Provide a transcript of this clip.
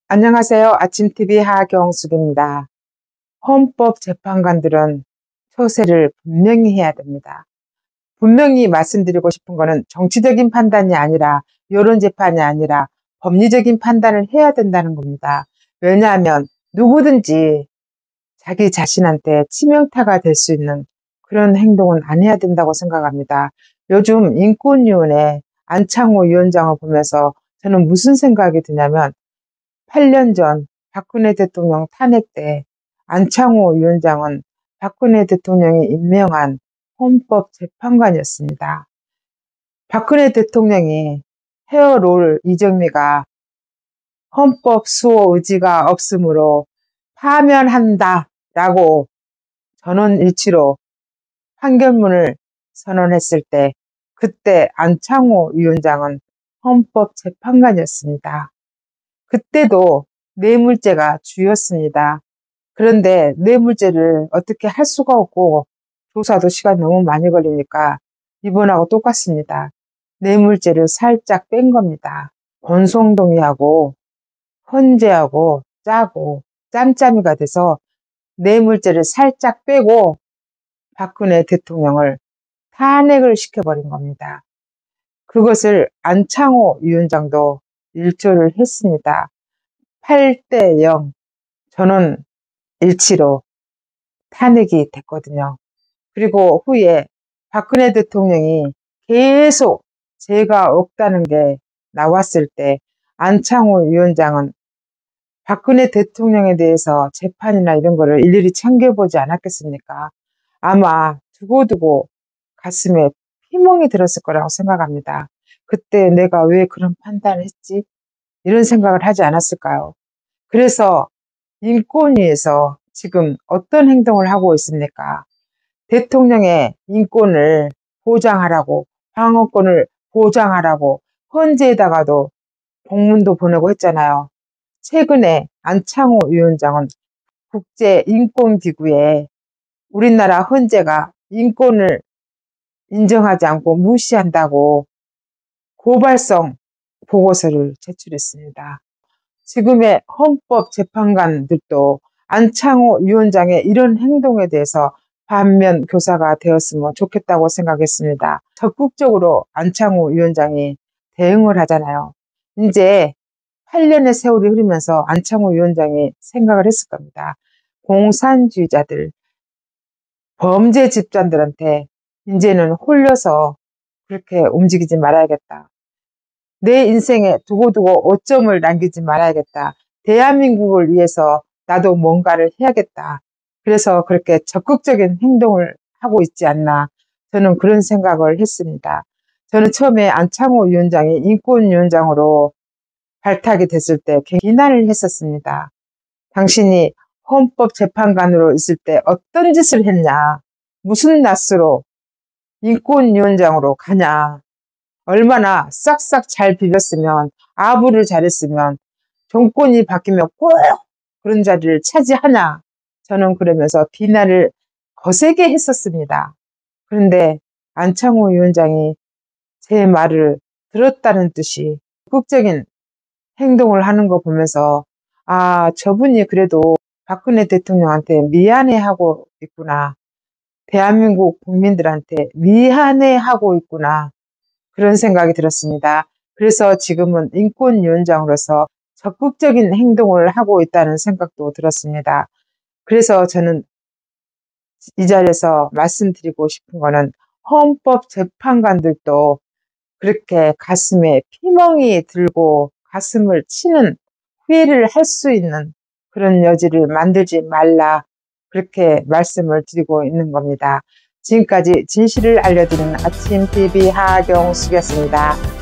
안녕하세요. 아침TV 하경숙입니다. 헌법재판관들은 처세를 분명히 해야 됩니다. 분명히 말씀드리고 싶은 거는 정치적인 판단이 아니라 여론재판이 아니라 법리적인 판단을 해야 된다는 겁니다. 왜냐하면 누구든지 자기 자신한테 치명타가 될 수 있는 그런 행동은 안 해야 된다고 생각합니다. 요즘 인권위원회 안창호 위원장을 보면서 저는 무슨 생각이 드냐면 8년 전 박근혜 대통령 탄핵 때 안창호 위원장은 박근혜 대통령이 임명한 헌법재판관이었습니다. 박근혜 대통령이 헤어롤 이정미가 헌법 수호 의지가 없으므로 파면한다 라고 전원일치로 판결문을 선언했을 때 그때 안창호 위원장은 헌법재판관이었습니다. 그때도 뇌물죄가 주였습니다. 그런데 뇌물죄를 어떻게 할 수가 없고 조사도 시간이 너무 많이 걸리니까 이번하고 똑같습니다. 뇌물죄를 살짝 뺀 겁니다. 권성동이하고 헌재하고 짜고 짬짬이가 돼서 뇌물죄를 살짝 빼고 박근혜 대통령을 탄핵을 시켜버린 겁니다. 그것을 안창호 위원장도 일조를 했습니다. 8대0 전원 일치로 탄핵이 됐거든요. 그리고 후에 박근혜 대통령이 계속 죄가 없다는 게 나왔을 때 안창호 위원장은 박근혜 대통령에 대해서 재판이나 이런 거를 일일이 챙겨보지 않았겠습니까? 아마 두고두고 가슴에 피멍이 들었을 거라고 생각합니다. 그때 내가 왜 그런 판단을 했지? 이런 생각을 하지 않았을까요? 그래서 인권위에서 지금 어떤 행동을 하고 있습니까? 대통령의 인권을 보장하라고, 방어권을 보장하라고 헌재에다가도 공문도 보내고 했잖아요. 최근에 안창호 위원장은 국제인권기구에 우리나라 헌재가 인권을 인정하지 않고 무시한다고 고발성 보고서를 제출했습니다. 지금의 헌법재판관들도 안창호 위원장의 이런 행동에 대해서 반면 교사가 되었으면 좋겠다고 생각했습니다. 적극적으로 안창호 위원장이 대응을 하잖아요. 이제 8년의 세월이 흐르면서 안창호 위원장이 생각을 했을 겁니다. 공산주의자들, 범죄 집단들한테 이제는 홀려서 그렇게 움직이지 말아야겠다. 내 인생에 두고두고 오점을 남기지 말아야겠다. 대한민국을 위해서 나도 뭔가를 해야겠다. 그래서 그렇게 적극적인 행동을 하고 있지 않나, 저는 그런 생각을 했습니다. 저는 처음에 안창호 위원장이 인권위원장으로 발탁이 됐을 때 비난을 했었습니다. 당신이 헌법재판관으로 있을 때 어떤 짓을 했냐, 무슨 낯으로 인권위원장으로 가냐, 얼마나 싹싹 잘 비볐으면, 아부를 잘했으면 정권이 바뀌면 꼭 그런 자리를 차지하냐, 저는 그러면서 비난을 거세게 했었습니다. 그런데 안창호 위원장이 제 말을 들었다는 듯이 적극적인 행동을 하는 거 보면서 아, 저분이 그래도 박근혜 대통령한테 미안해하고 있구나, 대한민국 국민들한테 미안해하고 있구나, 그런 생각이 들었습니다. 그래서 지금은 인권위원장으로서 적극적인 행동을 하고 있다는 생각도 들었습니다. 그래서 저는 이 자리에서 말씀드리고 싶은 거는 헌법재판관들도 그렇게 가슴에 피멍이 들고 가슴을 치는 후회를 할 수 있는 그런 여지를 만들지 말라, 그렇게 말씀을 드리고 있는 겁니다. 지금까지 진실을 알려드리는 아침TV 하경숙이었습니다.